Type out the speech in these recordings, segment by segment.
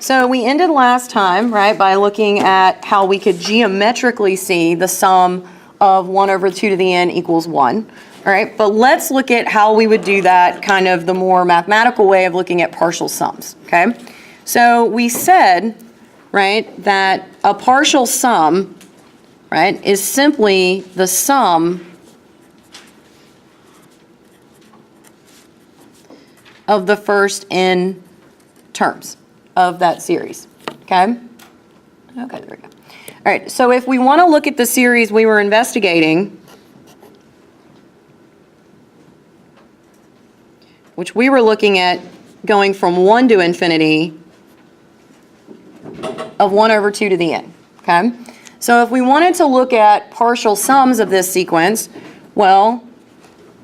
So we ended last time, right, by looking at how we could geometrically see the sum of 1 over 2 to the n equals 1. All right, but let's look at how we would do that, kind of the more mathematical way of looking at partial sums, okay? So we said, right, that a partial sum, right, is simply the sum of the first n terms of that series, okay? Okay, there we go. All right, so if we want to look at the series we were investigating, which we were looking at going from 1 to infinity of 1 over 2 to the n, okay? So if we wanted to look at partial sums of this sequence, well,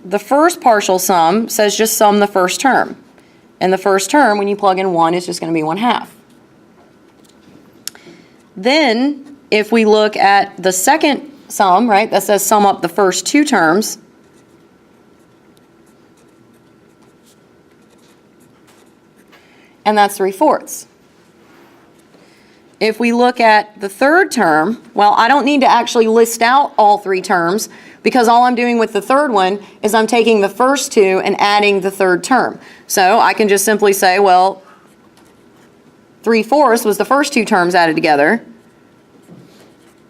the first partial sum says just sum the first term. And the first term, when you plug in 1, is just going to be 1/2. Then, if we look at the second sum, right, that says sum up the first two terms, and that's 3/4. If we look at the third term, well, I don't need to actually list out all three terms because all I'm doing with the third one is I'm taking the first two and adding the third term. So I can just simply say, well, 3/4 was the first two terms added together,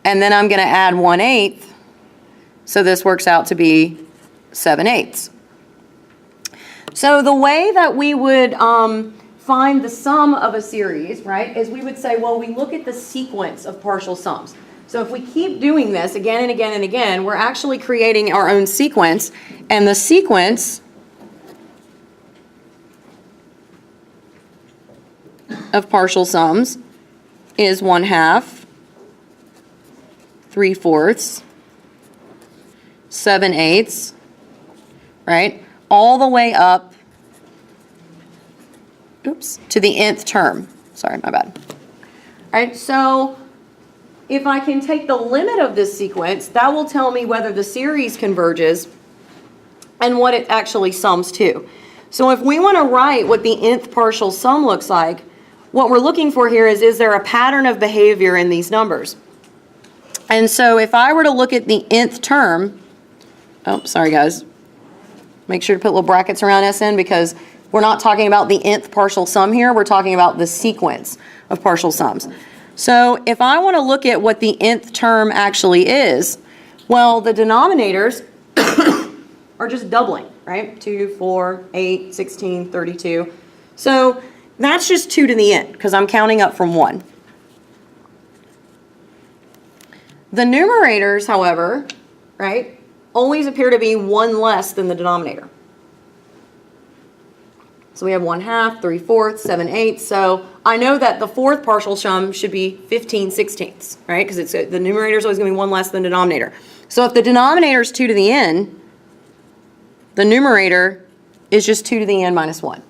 and then I'm going to add 1/8, so this works out to be 7/8. So the way that we would find the sum of a series, right, is we would say, well, we look at the sequence of partial sums. So if we keep doing this again and again and again, we're actually creating our own sequence, and the sequence of partial sums is 1/2, 3/4, 7/8, right, all the way up to the nth term. Sorry, my bad. All right, so if I can take the limit of this sequence, that will tell me whether the series converges and what it actually sums to. So if we want to write what the nth partial sum looks like, what we're looking for here is there a pattern of behavior in these numbers? And so if I were to look at the nth term, oh, sorry guys, make sure to put little brackets around SN because we're not talking about the nth partial sum here, we're talking about the sequence of partial sums. So if I want to look at what the nth term actually is, well, the denominators are just doubling, right? 2, 4, 8, 16, 32. So that's just 2 to the n because I'm counting up from 1. The numerators, however, right, always appear to be 1 less than the denominator. So we have 1/2, 3/4, 7/8. So I know that the fourth partial sum should be 15/16, right? Because the numerator is always going to be 1 less than the denominator. So if the denominator is 2 to the n, the numerator is just 2 to the n minus 1.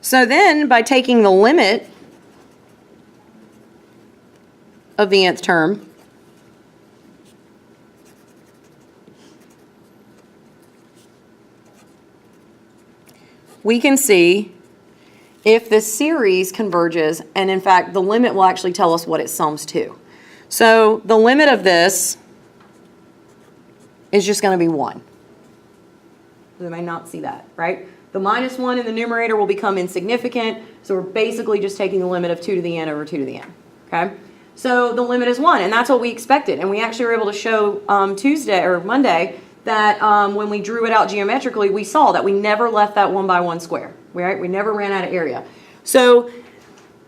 So then by taking the limit of the nth term, we can see if this series converges, and in fact the limit will actually tell us what it sums to. So the limit of this is just going to be 1. We may not see that, right? The minus 1 in the numerator will become insignificant, so we're basically just taking the limit of 2 to the n over 2 to the n, okay? So the limit is 1, and that's what we expected, and we actually were able to show Tuesday or Monday that when we drew it out geometrically, we saw that we never left that 1 by 1 square, right? We never ran out of area. So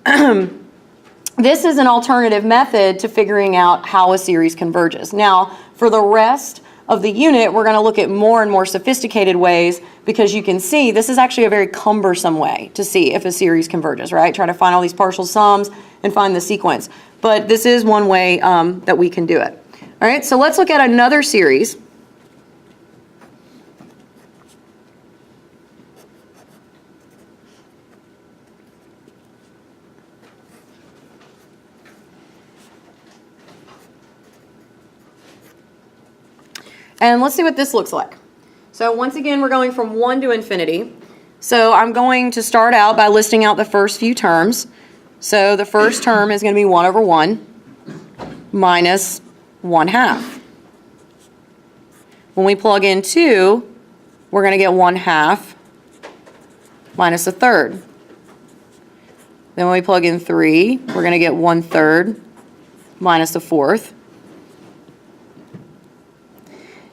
this is an alternative method to figuring out how a series converges. Now, for the rest of the unit, we're going to look at more and more sophisticated ways because you can see this is actually a very cumbersome way to see if a series converges, right? Try to find all these partial sums and find the sequence. But this is one way that we can do it. All right, so let's look at another series. And let's see what this looks like. So once again, we're going from 1 to infinity. So I'm going to start out by listing out the first few terms. So the first term is going to be 1 over 1 minus 1/2. When we plug in 2, we're going to get 1/2 minus 1/3. Then when we plug in 3, we're going to get 1/3 minus 1/4.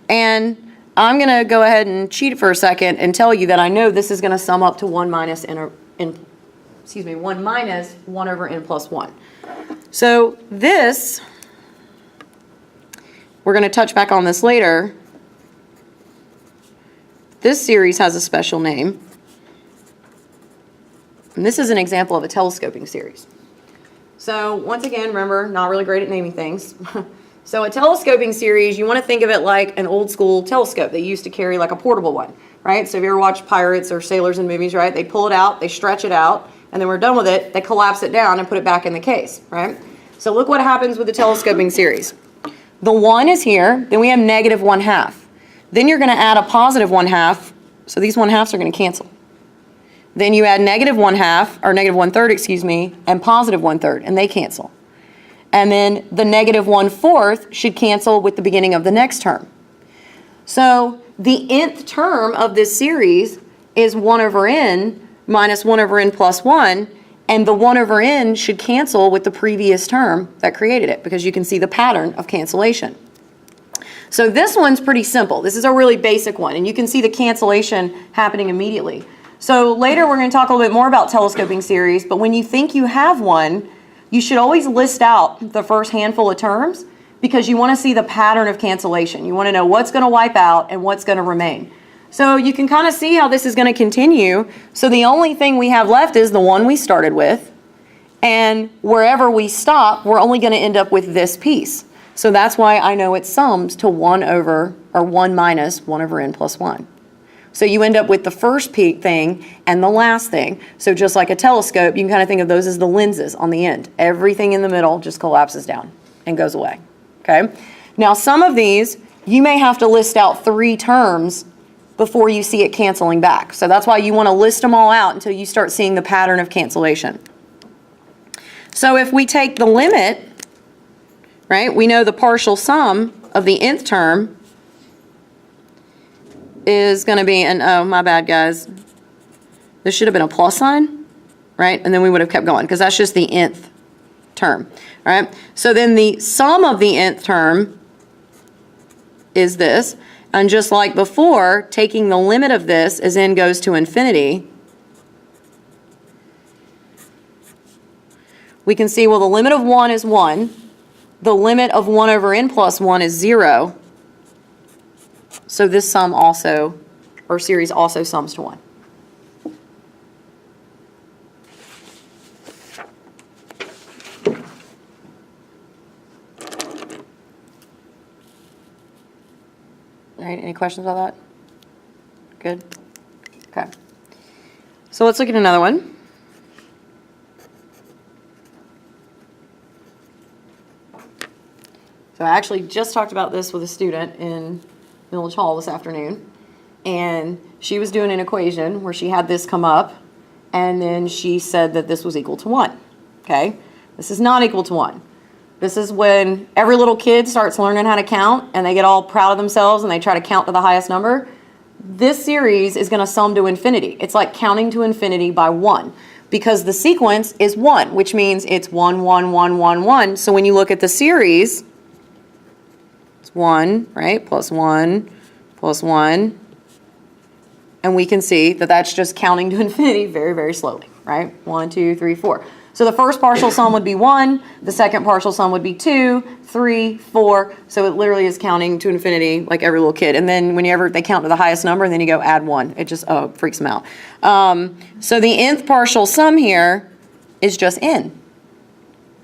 And I'm going to go ahead and cheat for a second and tell you that I know this is going to sum up to 1 minus 1 over n plus 1. So this, we're going to touch back on this later. This series has a special name. And this is an example of a telescoping series. So once again, remember, not really great at naming things. So a telescoping series, you want to think of it like an old school telescope. They used to carry like a portable one, right? So if you ever watch pirates or sailors in movies, right? They pull it out, they stretch it out, and then we're done with it, they collapse it down and put it back in the case, right? So look what happens with the telescoping series. The 1 is here, then we have negative 1/2. Then you're going to add a positive 1/2, so these 1/2s are going to cancel. Then you add negative 1/2, or negative 1/3, excuse me, and positive 1/3, and they cancel. And then the negative 1/4 should cancel with the beginning of the next term. So the nth term of this series is 1 over n minus 1 over n plus 1, and the 1 over n should cancel with the previous term that created it, because you can see the pattern of cancellation. So this one's pretty simple. This is a really basic one, and you can see the cancellation happening immediately. So later we're going to talk a little bit more about telescoping series, but when you think you have one, you should always list out the first handful of terms, because you want to see the pattern of cancellation. You want to know what's going to wipe out and what's going to remain. So you can kind of see how this is going to continue. So the only thing we have left is the one we started with, and wherever we stop, we're only going to end up with this piece. So that's why I know it sums to 1 over, or 1 minus 1 over n plus 1. So you end up with the first thing and the last thing. So just like a telescope, you can kind of think of those as the lenses on the end. Everything in the middle just collapses down and goes away. Okay? Now some of these, you may have to list out 3 terms before you see it canceling back. So that's why you want to list them all out until you start seeing the pattern of cancellation. So if we take the limit, right, we know the partial sum of the nth term is going to be, and oh, my bad, guys. This should have been a plus sign, right? And then we would have kept going, because that's just the nth term, all right? So then the sum of the nth term is this. And just like before, taking the limit of this as n goes to infinity, we can see, well, the limit of 1 is 1. The limit of 1 over n plus 1 is 0. So this sum also, or series also sums to 1. All right, any questions about that? Good? Okay. So let's look at another one. So I actually just talked about this with a student in Village Hall this afternoon, and she was doing an equation where she had this come up, and then she said that this was equal to 1. Okay? This is not equal to 1. This is when every little kid starts learning how to count, and they get all proud of themselves, and they try to count to the highest number. This series is going to sum to infinity. It's like counting to infinity by 1, because the sequence is 1, which means it's 1, 1, 1, 1, 1. So when you look at the series, 1, right, plus 1, plus 1. And we can see that that's just counting to infinity very, very slowly, right? 1, 2, 3, 4. So the first partial sum would be 1. The second partial sum would be 2, 3, 4. So it literally is counting to infinity like every little kid. And then whenever they count to the highest number, and then you go add 1. It just, oh, it freaks them out. So the nth partial sum here is just n,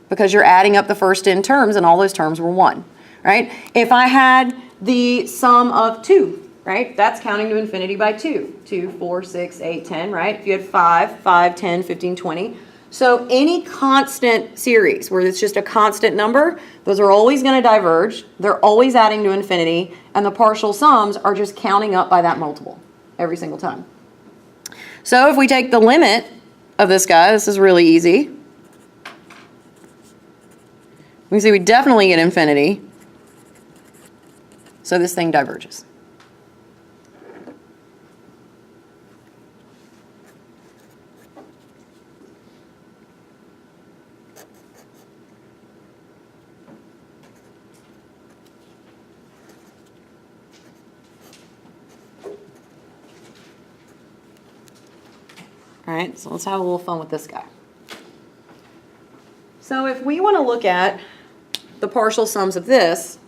because you're adding up the first n terms, and all those terms were 1. Right? If I had the sum of 2, right? That's counting to infinity by 2. 2, 4, 6, 8, 10, right? If you had 5, 5, 10, 15, 20. So any constant series where it's just a constant number, those are always going to diverge. They're always adding to infinity, and the partial sums are just counting up by that multiple every single time. So if we take the limit of this guy, this is really easy. We can see we definitely get infinity. So this thing diverges. All right, so let's have a little fun with this guy. So if we want to look at the partial sums of this,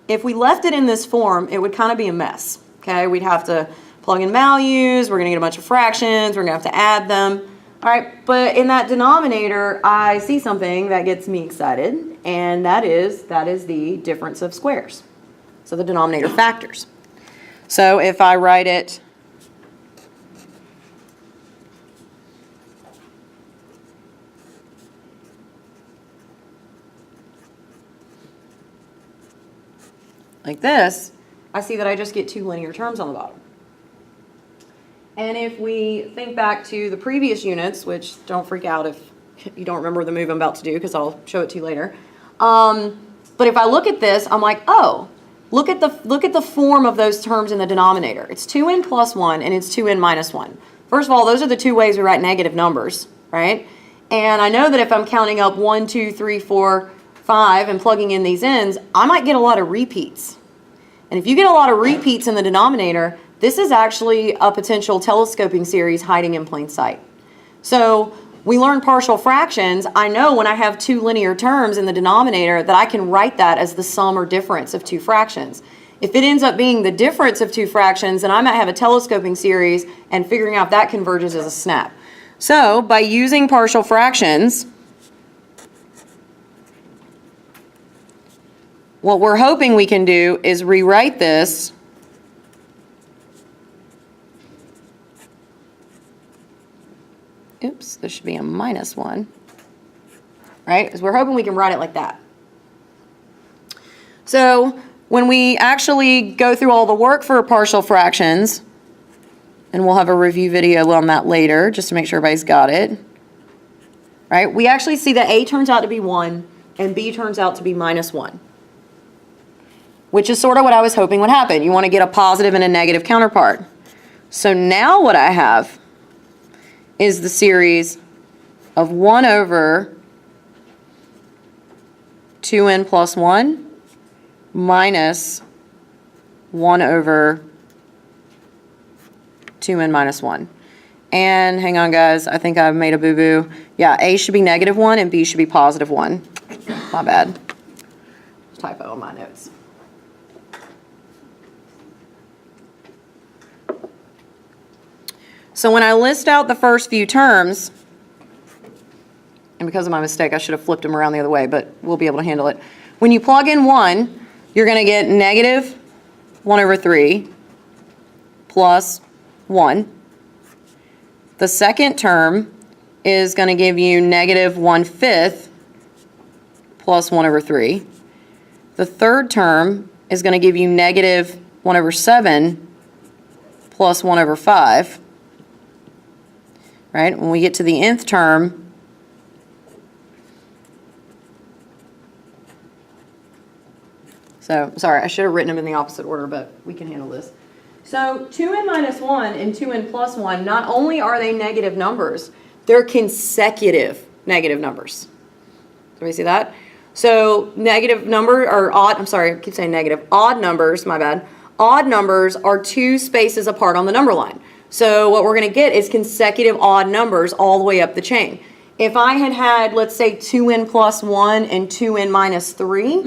if we left it in this form, it would kind of be a mess. Okay, we'd have to plug in values, we're going to get a bunch of fractions, we're going to have to add them. All right, but in that denominator, I see something that gets me excited, and that is the difference of squares. So the denominator factors. So if I write it like this, I see that I just get two linear terms on the bottom. And if we think back to the previous units, which don't freak out if you don't remember the move I'm about to do because I'll show it to you later. But if I look at this, I'm like, oh, look at the form of those terms in the denominator. It's 2n plus 1 and it's 2n minus 1. First of all, those are the two ways we write negative numbers, right? And I know that if I'm counting up 1, 2, 3, 4, 5 and plugging in these n's, I might get a lot of repeats. And if you get a lot of repeats in the denominator, this is actually a potential telescoping series hiding in plain sight. So we learn partial fractions. I know when I have two linear terms in the denominator that I can write that as the sum or difference of two fractions. If it ends up being the difference of two fractions, then I might have a telescoping series, and figuring out if that converges is a snap. So by using partial fractions, what we're hoping we can do is rewrite this this should be a minus 1, right? Because we're hoping we can write it like that. So when we actually go through all the work for partial fractions, and we'll have a review video on that later just to make sure everybody's got it, right? We actually see that A turns out to be 1 and B turns out to be minus 1. Which is sort of what I was hoping would happen. You want to get a positive and a negative counterpart. So now what I have is the series of 1 over 2n plus 1 minus 1 over 2n minus 1. And hang on, guys, I think I've made a boo-boo. Yeah, A should be negative 1 and B should be positive 1. My bad. Typo on my notes. So when I list out the first few terms, and because of my mistake, I should have flipped them around the other way, but we'll be able to handle it. When you plug in 1, you're going to get negative 1 over 3 plus 1. The second term is going to give you negative 1/5 plus 1 over 3. The third term is going to give you negative 1 over 7 plus 1 over 5. Right? When we get to the nth term, so sorry, I should have written them in the opposite order, but we can handle this. So 2n minus 1 and 2n plus 1, not only are they negative numbers, they're consecutive negative numbers. Do we see that? So negative number, or odd, I'm sorry, I keep saying negative, odd numbers, my bad. Odd numbers are two spaces apart on the number line. So what we're going to get is consecutive odd numbers all the way up the chain. If I had, let's say, 2n plus 1 and 2n minus 3,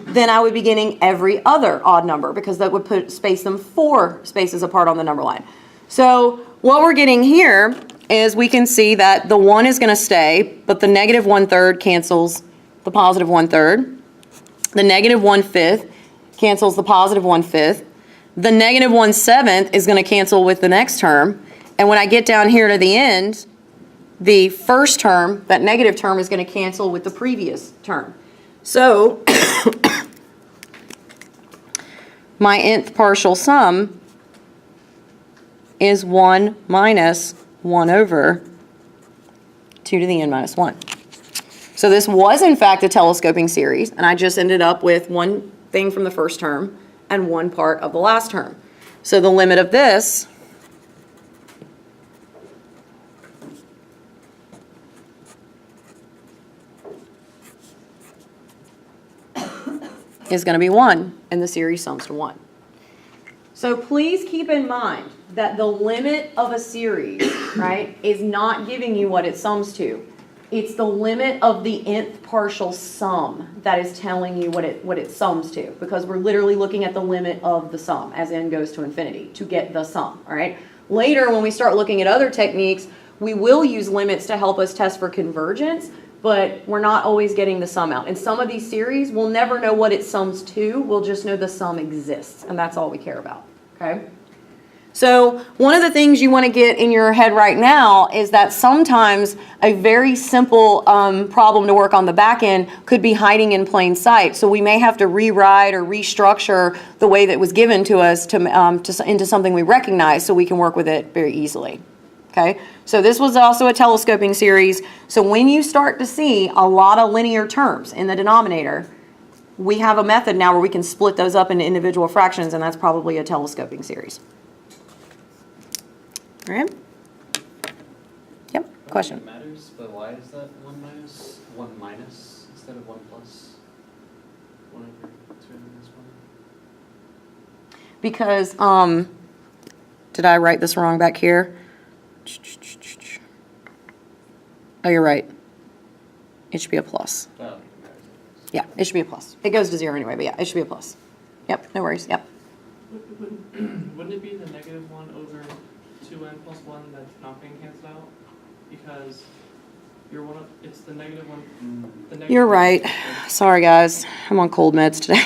then I would be getting every other odd number because that would space them 4 spaces apart on the number line. So what we're getting here is we can see that the 1 is going to stay, but the negative 1/3 cancels the positive 1/3. The negative 1/5 cancels the positive 1/5. The negative 1/7 is going to cancel with the next term. And when I get down here to the end, the first term, that negative term, is going to cancel with the previous term. So my nth partial sum is 1 minus 1 over 2 to the n minus 1. So this was, in fact, a telescoping series, and I just ended up with one thing from the first term and one part of the last term. So the limit of this is going to be 1, and the series sums to 1. So please keep in mind that the limit of a series, right, is not giving you what it sums to. It's the limit of the nth partial sum that is telling you what it sums to, because we're literally looking at the limit of the sum as n goes to infinity to get the sum, all right? Later, when we start looking at other techniques, we will use limits to help us test for convergence, but we're not always getting the sum out. In some of these series, we'll never know what it sums to, we'll just know the sum exists, and that's all we care about, okay? So one of the things you want to get in your head right now is that sometimes a very simple problem to work on the back end could be hiding in plain sight. So we may have to rewrite or restructure the way that was given to us into something we recognize so we can work with it very easily. Okay, so this was also a telescoping series. So when you start to see a lot of linear terms in the denominator, we have a method now where we can split those up into individual fractions, and that's probably a telescoping series. All right? Yep, question. It matters, but why is that 1 minus instead of 1 plus? 1 over 2 minus 1? Because, did I write this wrong back here? Oh, you're right. It should be a plus. Oh, it matters. Yeah, it should be a plus. It goes to 0 anyway, but yeah, it should be a plus. Yep, no worries, yep. Wouldn't it be the negative 1 over 2n plus 1 that's not being canceled out? Because it's the negative 1. You're right. Sorry, guys. I'm on cold meds today.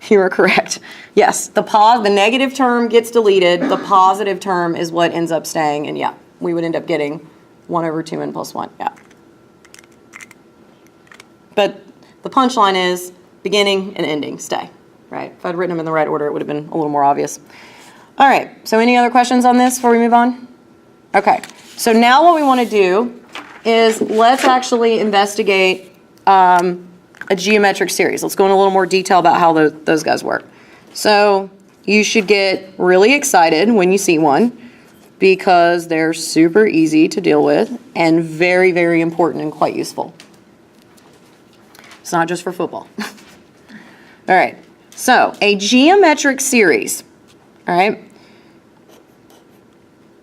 You are correct. Yes, the negative term gets deleted. The positive term is what ends up staying. And yeah, we would end up getting 1 over 2n plus 1. Yeah. But the punchline is beginning and ending stay. Right? If I'd written them in the right order, it would have been a little more obvious. All right. So any other questions on this before we move on? Okay. So now what we want to do is let's actually investigate a geometric series. Let's go in a little more detail about how those guys work. So you should get really excited when you see one because they're super easy to deal with and very, very important and quite useful. It's not just for football. All right. So a geometric series, all right?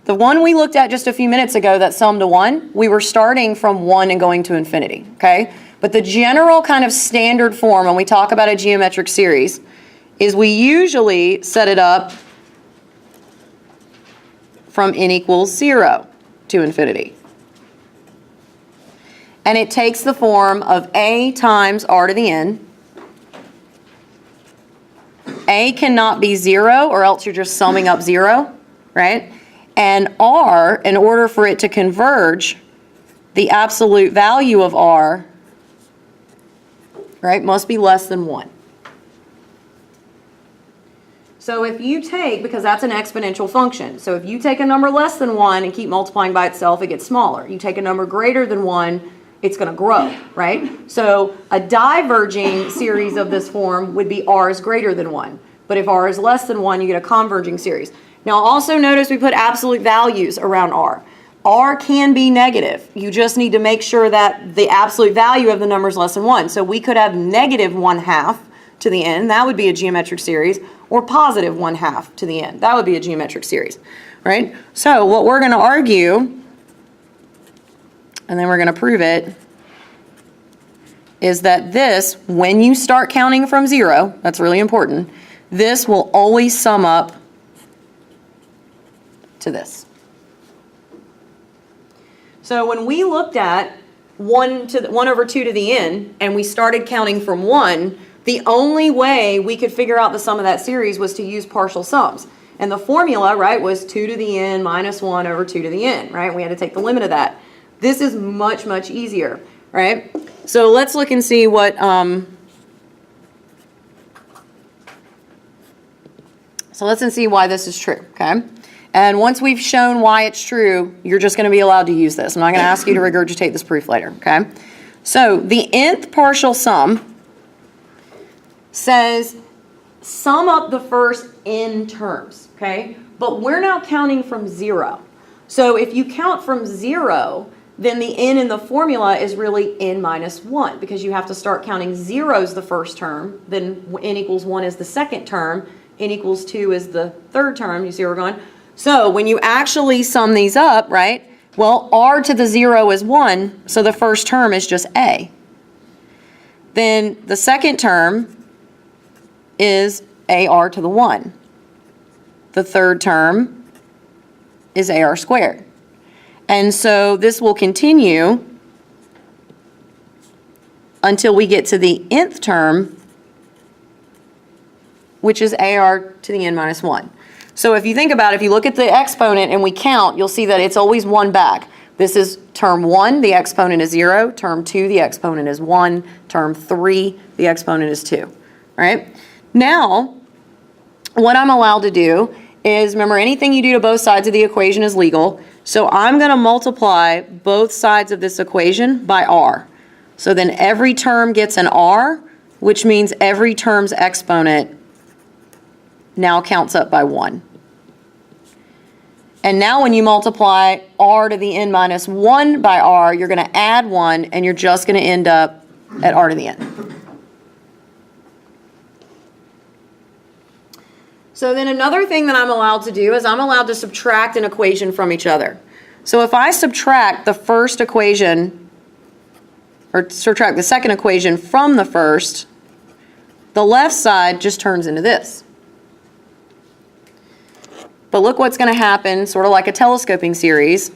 The one we looked at just a few minutes ago that summed to 1, we were starting from 1 and going to infinity, okay? But the general kind of standard form when we talk about a geometric series is we usually set it up from n equals 0 to infinity. And it takes the form of a times r to the n. A cannot be 0 or else you're just summing up 0, right? And r, in order for it to converge, the absolute value of r, right, must be less than 1. So if you take, because that's an exponential function, so if you take a number less than 1 and keep multiplying by itself, it gets smaller. You take a number greater than 1, it's going to grow, right? So a diverging series of this form would be r is greater than 1. But if r is less than 1, you get a converging series. Now also notice we put absolute values around r. R can be negative. You just need to make sure that the absolute value of the number is less than 1. So we could have negative 1/2 to the n. That would be a geometric series. Or positive 1/2 to the n. That would be a geometric series, right? So what we're going to argue, and then we're going to prove it, is that this, when you start counting from 0, that's really important, this will always sum up to this. So when we looked at 1 over 2 to the n, and we started counting from 1, the only way we could figure out the sum of that series was to use partial sums. And the formula, right, was 2 to the n minus 1 over 2 to the n, right? We had to take the limit of that. This is much, much easier, right? So let's look and see what some So let's see why this is true, okay? And once we've shown why it's true, you're just going to be allowed to use this. I'm not going to ask you to regurgitate this proof later, okay? So the nth partial sum says sum up the first n terms, okay? But we're now counting from 0. So if you count from 0, then the n in the formula is really n minus 1 because you have to start counting zeros the first term, then n equals 1 is the second term, n equals 2 is the third term. You see where we're going? So when you actually sum these up, right, well, r to the 0 is 1, so the first term is just a. Then the second term is ar to the 1. The third term is ar squared. And so this will continue until we get to the nth term, which is ar to the n minus 1. So if you think about it, if you look at the exponent and we count, you'll see that it's always 1 back. This is term 1, the exponent is 0. Term 2, the exponent is 1. Term 3, the exponent is 2. All right? Now, what I'm allowed to do is, remember, anything you do to both sides of the equation is legal. So I'm going to multiply both sides of this equation by r. So then every term gets an r, which means every term's exponent now counts up by 1. And now when you multiply r to the n minus 1 by r, you're going to add 1, and you're just going to end up at r to the n. So then another thing that I'm allowed to do is I'm allowed to subtract an equation from each other. So if I subtract the first equation, or subtract the second equation from the first, the left side just turns into this. But look what's going to happen, sort of like a telescoping series.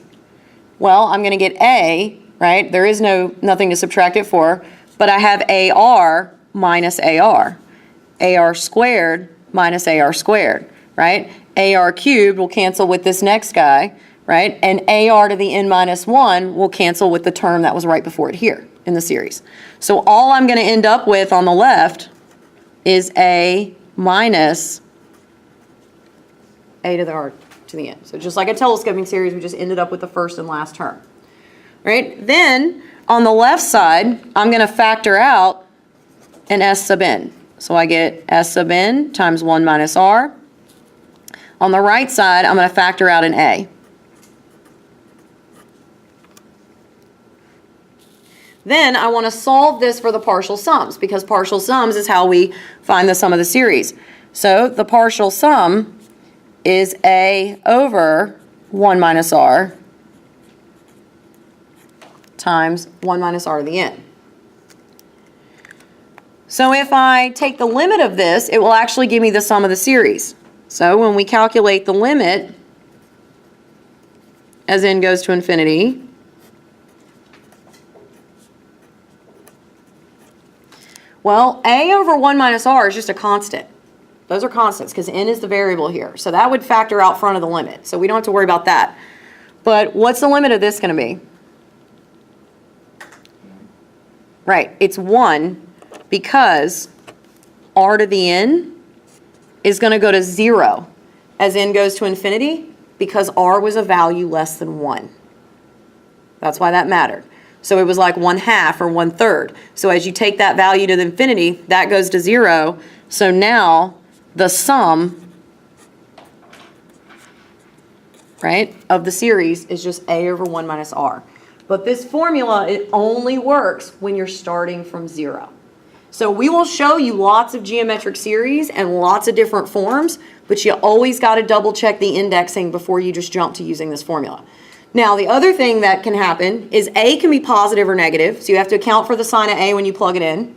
Well, I'm going to get a, right? There is nothing to subtract it for, but I have ar minus ar. Ar squared minus ar squared, right? Ar cubed will cancel with this next guy, right? And ar to the n minus 1 will cancel with the term that was right before it here in the series. So all I'm going to end up with on the left is a minus a to the r to the n. So just like a telescoping series, we just ended up with the first and last term. Right? Then on the left side, I'm going to factor out an s sub n. So I get s sub n times 1 minus r. On the right side, I'm going to factor out an a. Then I want to solve this for the partial sums, because partial sums is how we find the sum of the series. So the partial sum is a over 1 minus r times 1 minus r to the n. So if I take the limit of this, it will actually give me the sum of the series. So when we calculate the limit as n goes to infinity, well, a over 1 minus r is just a constant. Those are constants because n is the variable here. So that would factor out front of the limit. So we don't have to worry about that. But what's the limit of this going to be? Right, it's 1 because r to the n is going to go to 0 as n goes to infinity because r was a value less than 1. That's why that mattered. So it was like 1/2 or 1/3. So as you take that value to the infinity, that goes to 0. So now the sum, right, of the series is just a over 1 minus r. But this formula, it only works when you're starting from 0. So we will show you lots of geometric series and lots of different forms, but you always got to double check the indexing before you just jump to using this formula. Now, the other thing that can happen is a can be positive or negative, so you have to account for the sign of a when you plug it in.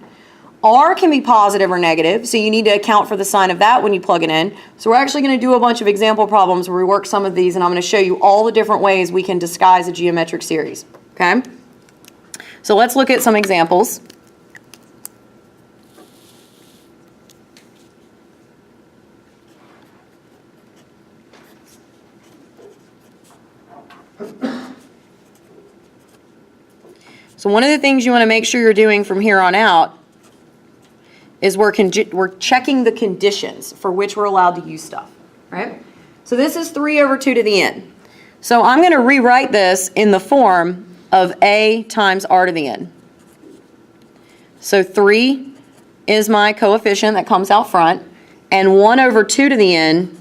R can be positive or negative, so you need to account for the sign of that when you plug it in. So we're actually going to do a bunch of example problems where we work some of these, and I'm going to show you all the different ways we can disguise a geometric series. Okay? So let's look at some examples. So one of the things you want to make sure you're doing from here on out is we're checking the conditions for which we're allowed to use stuff. right? So this is 3 over 2 to the n. So I'm going to rewrite this in the form of a times r to the n. So 3 is my coefficient that comes out front, and 1 over 2 to the n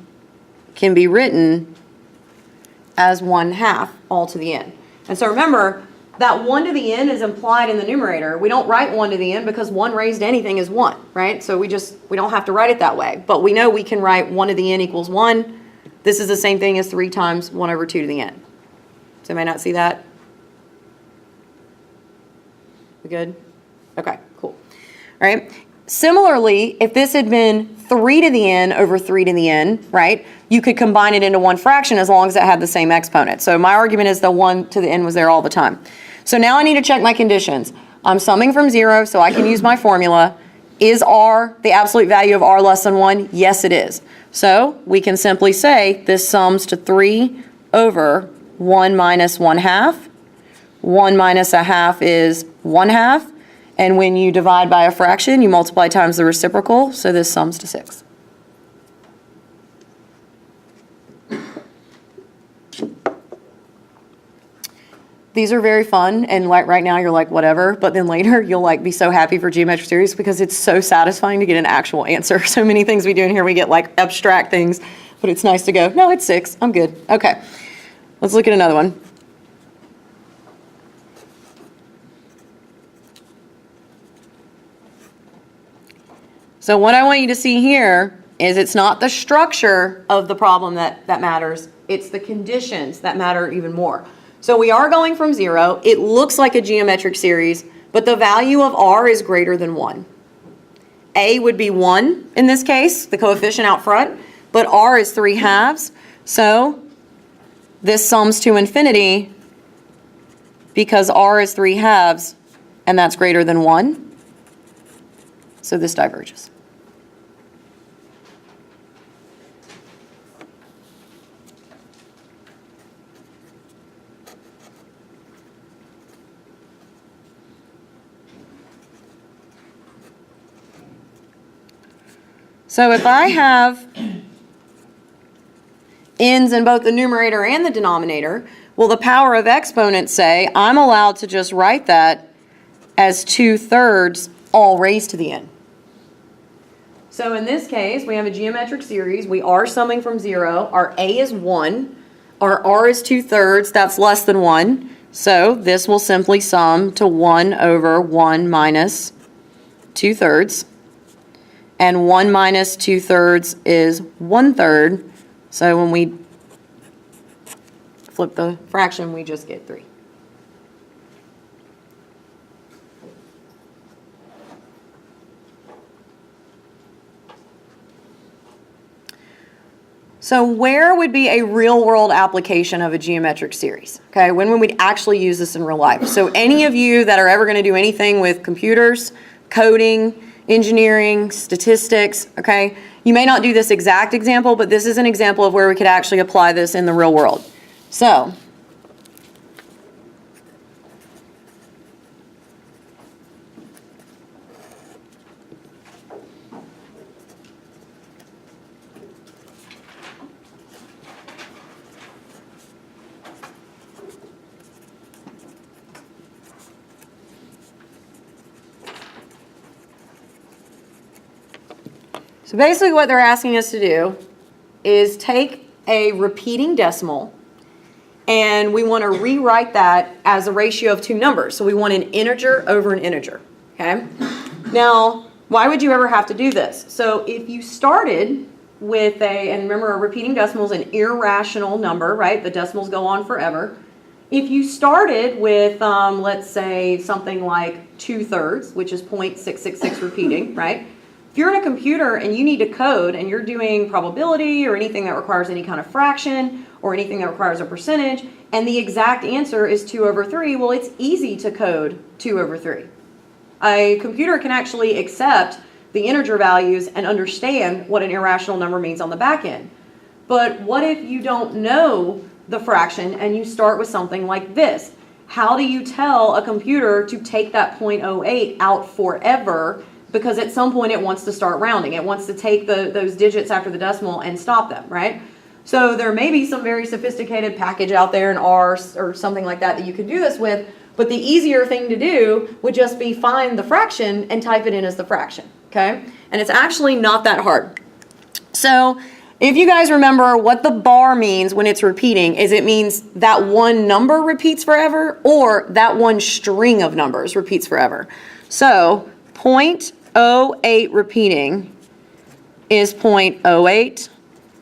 can be written as 1/2 all to the n. And so remember, that 1 to the n is implied in the numerator. We don't write 1 to the n because 1 raised to anything is 1, right? So we don't have to write it that way. But we know we can write 1 to the n equals 1. This is the same thing as 3 times 1 over 2 to the n. So may not see that? We good? Okay, cool. All right. Similarly, if this had been 3 to the n over 3 to the n, right, you could combine it into one fraction as long as it had the same exponent. So my argument is the 1 to the n was there all the time. So now I need to check my conditions. I'm summing from 0, so I can use my formula. Is r the absolute value of r less than 1? Yes, it is. So we can simply say this sums to 3 over 1 minus 1/2. 1 minus 1/2 is 1/2. And when you divide by a fraction, you multiply times the reciprocal, so this sums to 6. These are very fun, and like right now you're like, whatever, but then later you'll like be so happy for geometric series because it's so satisfying to get an actual answer. So many things we do in here, we get like abstract things, but it's nice to go, no, it's 6, I'm good. Okay, let's look at another one. So what I want you to see here is it's not the structure of the problem that matters, it's the conditions that matter even more. So we are going from 0. It looks like a geometric series, but the value of r is greater than 1. A would be 1 in this case, the coefficient out front, but r is 3/2. So this sums to infinity because r is 3/2, and that's greater than 1. So this diverges. So if I have n's in both the numerator and the denominator, will the power of exponents say I'm allowed to just write that as 2/3 all raised to the n? So in this case, we have a geometric series. We are summing from 0. Our a is 1. Our r is 2/3. That's less than 1. So this will simply sum to 1 over 1 minus 2/3. And 1 minus 2/3 is 1/3. So when we flip the fraction, we just get 3. So where would be a real-world application of a geometric series? Okay, when would we actually use this in real life? So any of you that are ever going to do anything with computers, coding, engineering, statistics, okay? You may not do this exact example, but this is an example of where we could actually apply this in the real world. So, So basically what they're asking us to do is take a repeating decimal and we want to rewrite that as a ratio of two numbers. So we want an integer over an integer, okay? Now, why would you ever have to do this? So if you started with and remember a repeating decimal is an irrational number, right? The decimals go on forever. If you started with, let's say, something like 2/3, which is 0.666 repeating, right? If you're in a computer and you need to code and you're doing probability or anything that requires any kind of fraction or anything that requires a percentage, and the exact answer is 2/3, well, it's easy to code 2/3. A computer can actually accept the integer values and understand what an irrational number means on the back end. But what if you don't know the fraction and you start with something like this? How do you tell a computer to take that 0.08 out forever because at some point it wants to start rounding. It wants to take those digits after the decimal and stop them, right? So there may be some very sophisticated package out there in R or something like that you could do this with, but the easier thing to do would just be find the fraction and type it in as the fraction, okay? And it's actually not that hard. So if you guys remember what the bar means when it's repeating, is it means that one number repeats forever or that one string of numbers repeats forever. So 0.08 repeating is 0.08,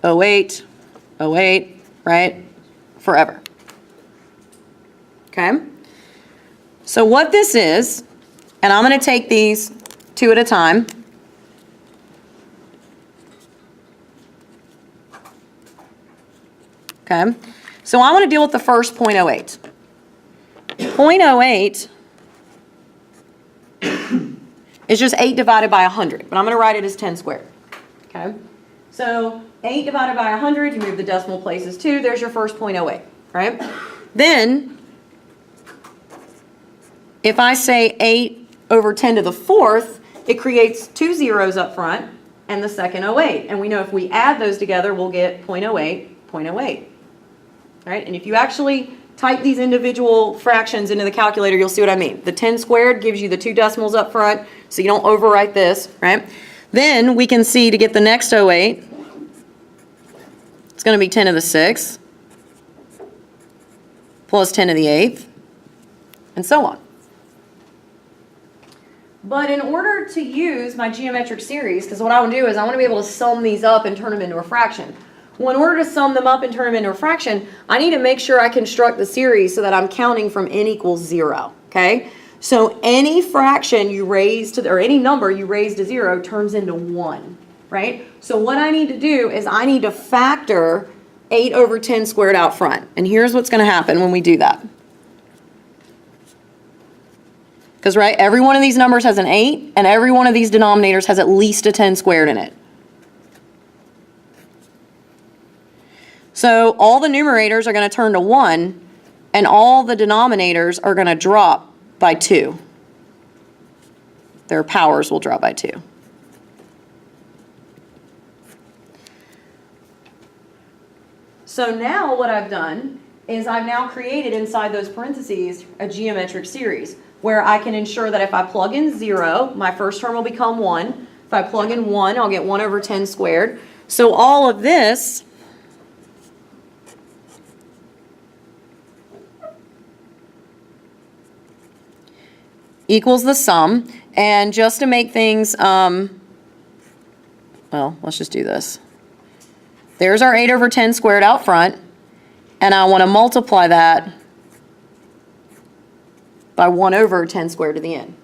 08, 08, right? Forever. Okay? So what this is, and I'm going to take these two at a time. Okay? So I want to deal with the first 0.08. 0.08 is just 8 divided by 100, but I'm going to write it as 10 squared. Okay? So 8 divided by 100, you move the decimal places too, there's your first 0.08, right? Then, if I say 8 over 10 to the fourth, it creates two zeros up front and the second 08. And we know if we add those together, we'll get 0.08, 0.08. Right? And if you actually type these individual fractions into the calculator, you'll see what I mean. The 10 squared gives you the two decimals up front, so you don't overwrite this, right? Then we can see to get the next 08, it's going to be 10 to the 6th plus 10 to the 8th, and so on. But in order to use my geometric series, because what I want to do is I want to be able to sum these up and turn them into a fraction. Well, in order to sum them up and turn them into a fraction, I need to make sure I construct the series so that I'm counting from n equals 0, okay? So any fraction you raise to, or any number you raise to 0 turns into 1, right? So what I need to do is I need to factor 8 over 10 squared out front. And here's what's going to happen when we do that. Because, right, every one of these numbers has an 8, and every one of these denominators has at least a 10 squared in it. So all the numerators are going to turn to 1, and all the denominators are going to drop by 2. Their powers will drop by 2. So now what I've done is I've now created inside those parentheses a geometric series where I can ensure that if I plug in 0, my first term will become 1. If I plug in 1, I'll get 1 over 10 squared. So all of this equals the sum. And just to make things, well, let's just do this. There's our 8 over 10 squared out front, and I want to multiply that by 1 over 10 squared to the end.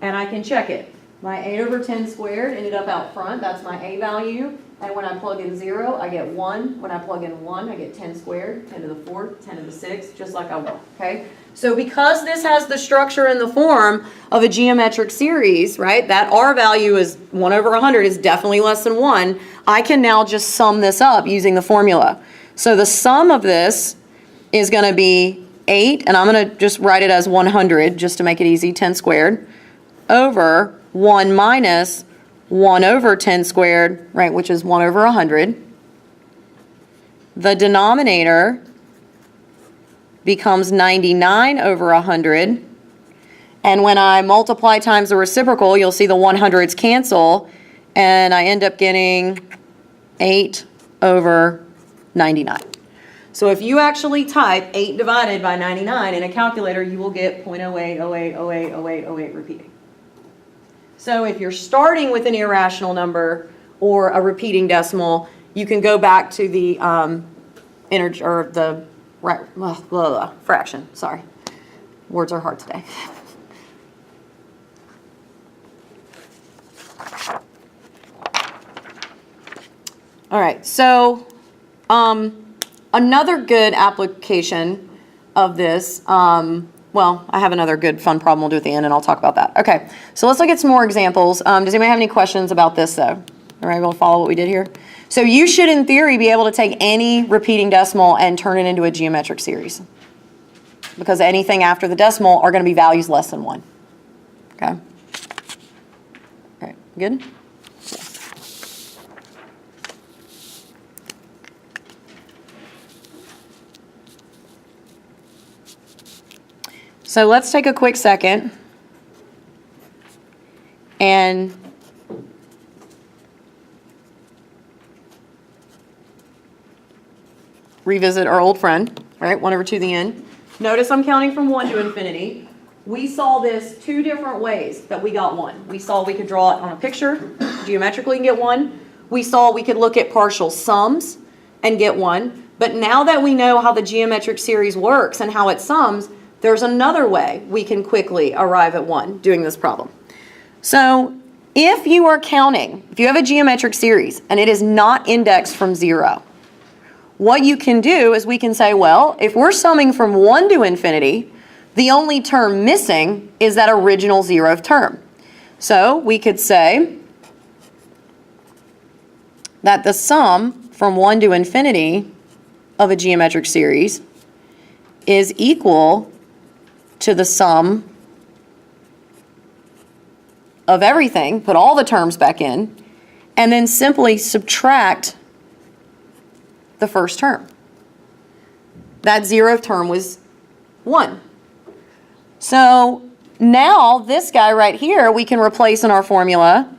And I can check it. My 8 over 10 squared ended up out front. That's my A value. And when I plug in 0, I get 1. When I plug in 1, I get 10 squared, 10 to the 4th, 10 to the 6th, just like I want, okay? So because this has the structure and the form of a geometric series, right, that R value is 1 over 100 is definitely less than 1, I can now just sum this up using the formula. So the sum of this is going to be 8, and I'm going to just write it as 100 just to make it easy, 10 squared, over 1 minus 1 over 10 squared, right, which is 1 over 100. The denominator becomes 99 over 100. And when I multiply times the reciprocal, you'll see the 100s cancel, and I end up getting 8 over 99. So if you actually type 8 divided by 99 in a calculator, you will get 0.08, 08, 08, 08, 08 repeating. So if you're starting with an irrational number or a repeating decimal, you can go back to the fraction. Sorry, words are hard today. All right, so another good application of this, well, I have another good fun problem we'll do at the end, and I'll talk about that. Okay, so let's look at some more examples. Does anybody have any questions about this, though? All right, we'll follow what we did here. So you should, in theory, be able to take any repeating decimal and turn it into a geometric series, because anything after the decimal are going to be values less than 1. Okay? Good? So let's take a quick second and revisit our old friend, right? 1 over 2 to the n. Notice I'm counting from 1 to infinity. We saw this 2 different ways that we got 1. We saw we could draw it on a picture, geometrically and get 1. We saw we could look at partial sums and get 1. But now that we know how the geometric series works and how it sums, there's another way we can quickly arrive at 1 doing this problem. So if you are counting, if you have a geometric series and it is not indexed from 0, what you can do is we can say, well, if we're summing from 1 to infinity, the only term missing is that original 0th term. So we could say that the sum from 1 to infinity of a geometric series is equal to the sum of everything, put all the terms back in, and then simply subtract the first term. That 0th term was 1. So now this guy right here we can replace in our formula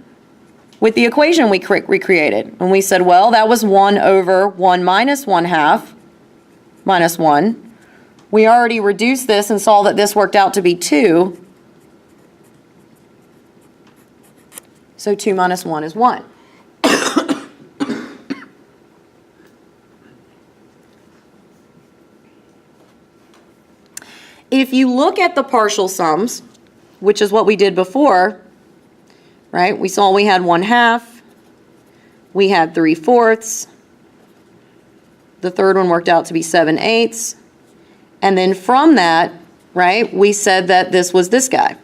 with the equation we recreated. And we said, well, that was 1 over 1 minus 1/2 minus 1. We already reduced this and saw that this worked out to be 2. So 2 minus 1 is 1. If you look at the partial sums, which is what we did before, right? We saw we had 1/2, we had 3/4, the third one worked out to be 7/8, and then from that, right, we said that this was this guy.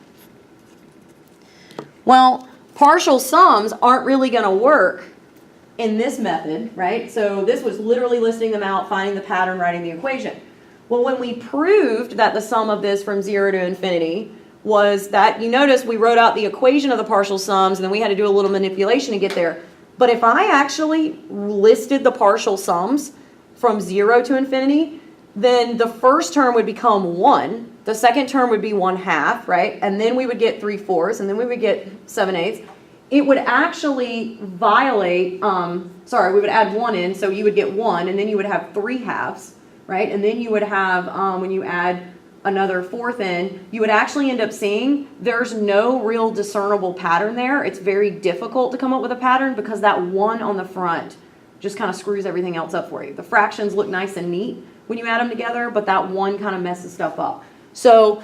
Well, partial sums aren't really going to work in this method, right? So this was literally listing them out, finding the pattern, writing the equation. Well, when we proved that the sum of this from 0 to infinity was that, you notice we wrote out the equation of the partial sums, and then we had to do a little manipulation to get there. But if I actually listed the partial sums from 0 to infinity, then the first term would become 1, the second term would be 1/2, right? And then we would get 3/4, and then we would get 7/8. It would actually violate, we would add 1 in, so you would get 1, and then you would have 3/2. Right? And then you would have, when you add another 4th in, you would actually end up seeing there's no real discernible pattern there. It's very difficult to come up with a pattern because that 1 on the front just kind of screws everything else up for you. The fractions look nice and neat when you add them together, but that 1 kind of messes stuff up. So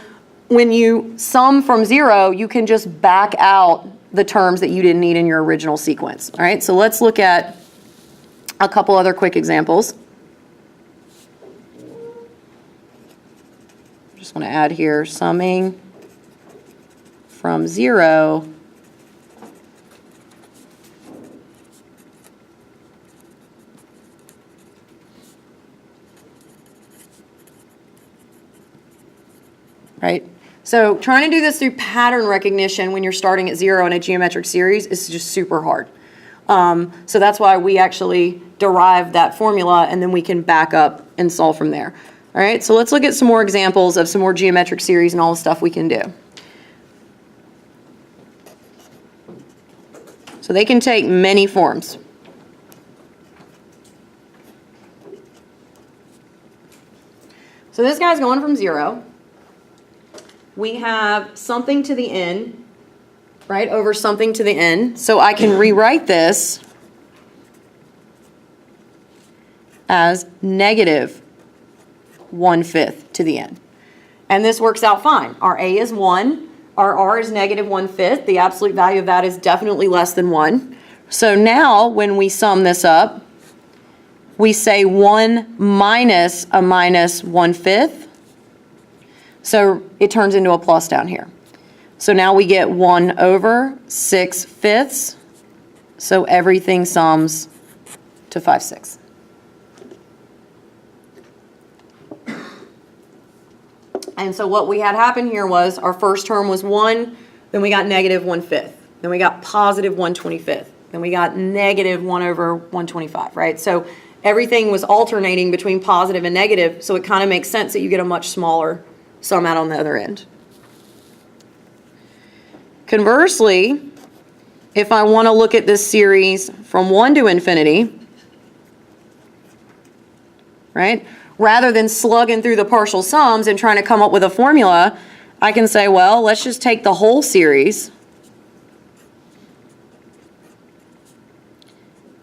when you sum from 0, you can just back out the terms that you didn't need in your original sequence. All right, so let's look at a couple other quick examples. Just want to add here summing from 0 right? So trying to do this through pattern recognition when you're starting at 0 in a geometric series is just super hard. So that's why we actually derive that formula, and then we can back up and solve from there. All right, so let's look at some more examples of some more geometric series and all the stuff we can do. So they can take many forms. So this guy's going from 0. We have something to the n, right, over something to the n. So I can rewrite this as negative 1/5 to the n. And this works out fine. Our a is 1, our r is negative 1/5. The absolute value of that is definitely less than 1. So now when we sum this up, we say 1 minus a minus 1/5. So it turns into a plus down here. So now we get 1 over 6/5. So everything sums to 5/6. And so what we had happen here was our first term was 1, then we got negative 1/5. Then we got positive 1/25th. Then we got negative 1 over 125, right? So everything was alternating between positive and negative, so it kind of makes sense that you get a much smaller sum out on the other end. Conversely, if I want to look at this series from 1 to infinity, right, rather than slugging through the partial sums and trying to come up with a formula, I can say, well, let's just take the whole series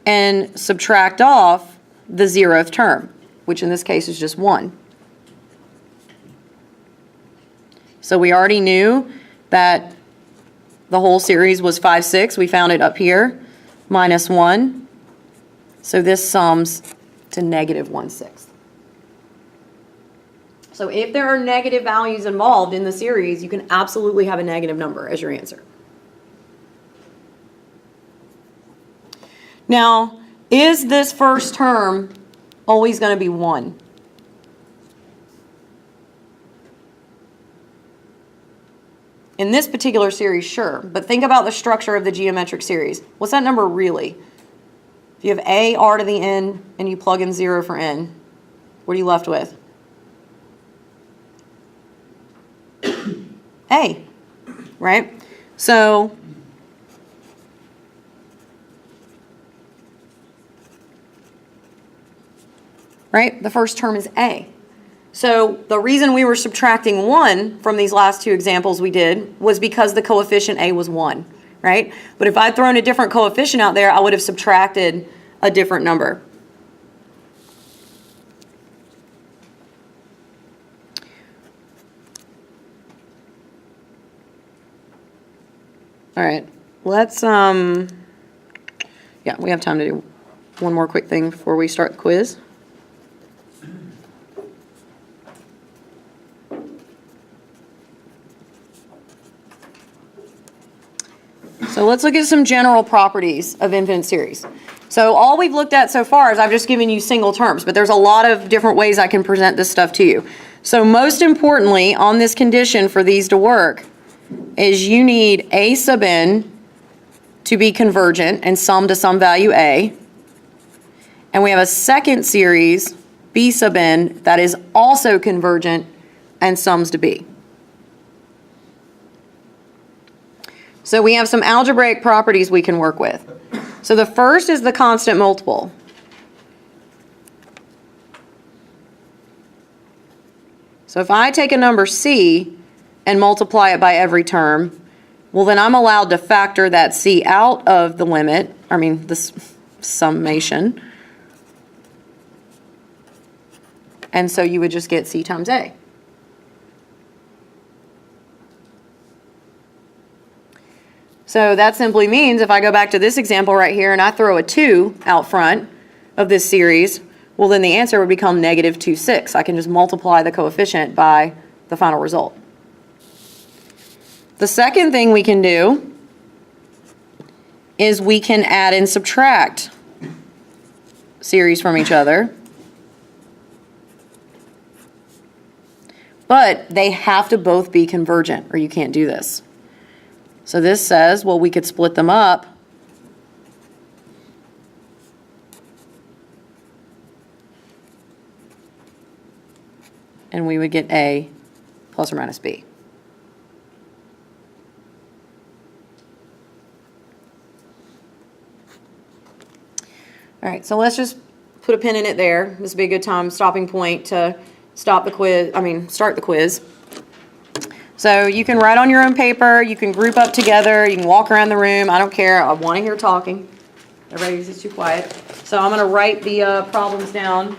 and subtract off the 0th term, which in this case is just 1. So we already knew that the whole series was 5, 6. We found it up here, minus 1. So this sums to negative 1/6. So if there are negative values involved in the series, you can absolutely have a negative number as your answer. Now, is this first term always going to be 1? In this particular series, sure. But think about the structure of the geometric series. What's that number really? If you have a, r to the n, and you plug in 0 for n, what are you left with? A, right? So right, the first term is A. So the reason we were subtracting 1 from these last two examples we did was because the coefficient A was 1, right? But if I'd thrown a different coefficient out there, I would have subtracted a different number. All right, let's, yeah, we have time to do one more quick thing before we start the quiz. So let's look at some general properties of infinite series. So all we've looked at so far is I've just given you single terms, but there's a lot of different ways I can present this stuff to you. So most importantly, on this condition for these to work, is you need A sub n to be convergent and sum to some value A. And we have a second series, B sub n, that is also convergent and sums to B. So we have some algebraic properties we can work with. So the first is the constant multiple. So if I take a number C and multiply it by every term, well then I'm allowed to factor that C out of the limit, the summation. And so you would just get C times A. So that simply means if I go back to this example right here and I throw a 2 out front of this series, well then the answer would become negative 2, 6. I can just multiply the coefficient by the final result. The second thing we can do is we can add and subtract series from each other. But they have to both be convergent or you can't do this. So this says, well, we could split them up and we would get A plus or minus B. All right, so let's just put a pin in it there. This would be a good stopping point to start the quiz. So you can write on your own paper, you can group up together, you can walk around the room. I don't care, I want to hear talking. Everybody's just too quiet. So I'm going to write the problems down.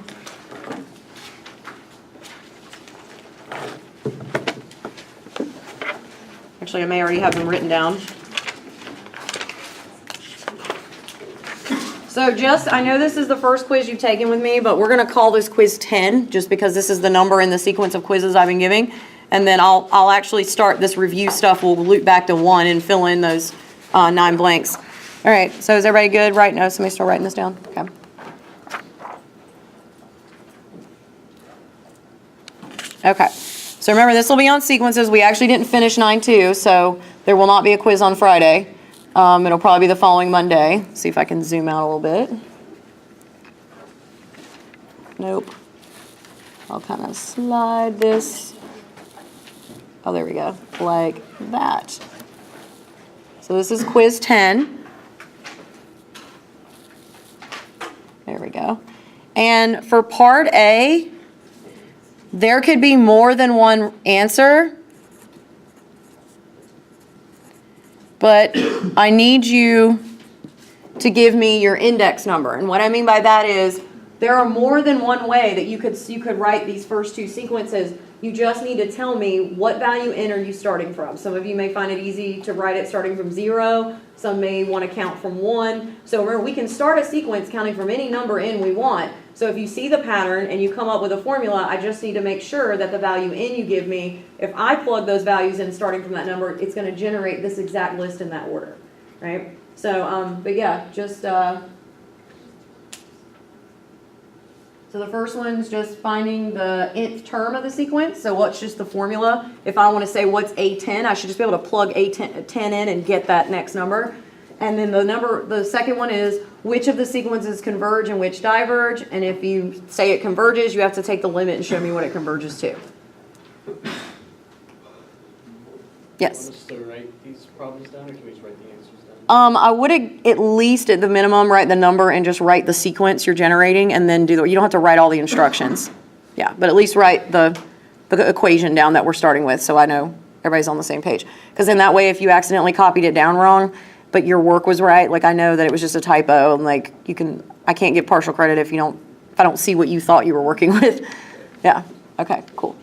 Actually, I may already have them written down. So I know this is the first quiz you've taken with me, but we're going to call this quiz 10, just because this is the number in the sequence of quizzes I've been giving. And then I'll actually start this review stuff. We'll loop back to 1 and fill in those 9 blanks. All right, so is everybody good? Right now, somebody start writing this down? Okay. Okay, so remember this will be on sequences. We actually didn't finish 9-2, so there will not be a quiz on Friday. It'll probably be the following Monday. See if I can zoom out a little bit. Nope. I'll kind of slide this. Oh, there we go. Like that. So this is quiz 10. There we go. And for part A, there could be more than one answer, but I need you to give me your index number. And what I mean by that is there are more than one way that you could write these first two sequences. You just need to tell me what value n are you starting from. Some of you may find it easy to write it starting from 0. Some may want to count from 1. So remember, we can start a sequence counting from any number n we want. So if you see the pattern and you come up with a formula, I just need to make sure that the value n you give me, if I plug those values in starting from that number, it's going to generate this exact list in that order, right? So, but yeah, just... So the first one's just finding the nth term of the sequence. So what's just the formula? If I want to say what's A10, I should just be able to plug A10 in and get that next number. And then the second one is which of the sequences converge and which diverge. And if you say it converges, you have to take the limit and show me what it converges to. Yes? Want us to write these problems down, or can we just write the answers down? I would at least at the minimum write the number and just write the sequence you're generating and then you don't have to write all the instructions. Yeah, but at least write the equation down that we're starting with so I know everybody's on the same page. Because then that way if you accidentally copied it down wrong, but your work was right, like I know that it was just a typo and like I can't give partial credit if I don't see what you thought you were working with. Yeah, okay, cool.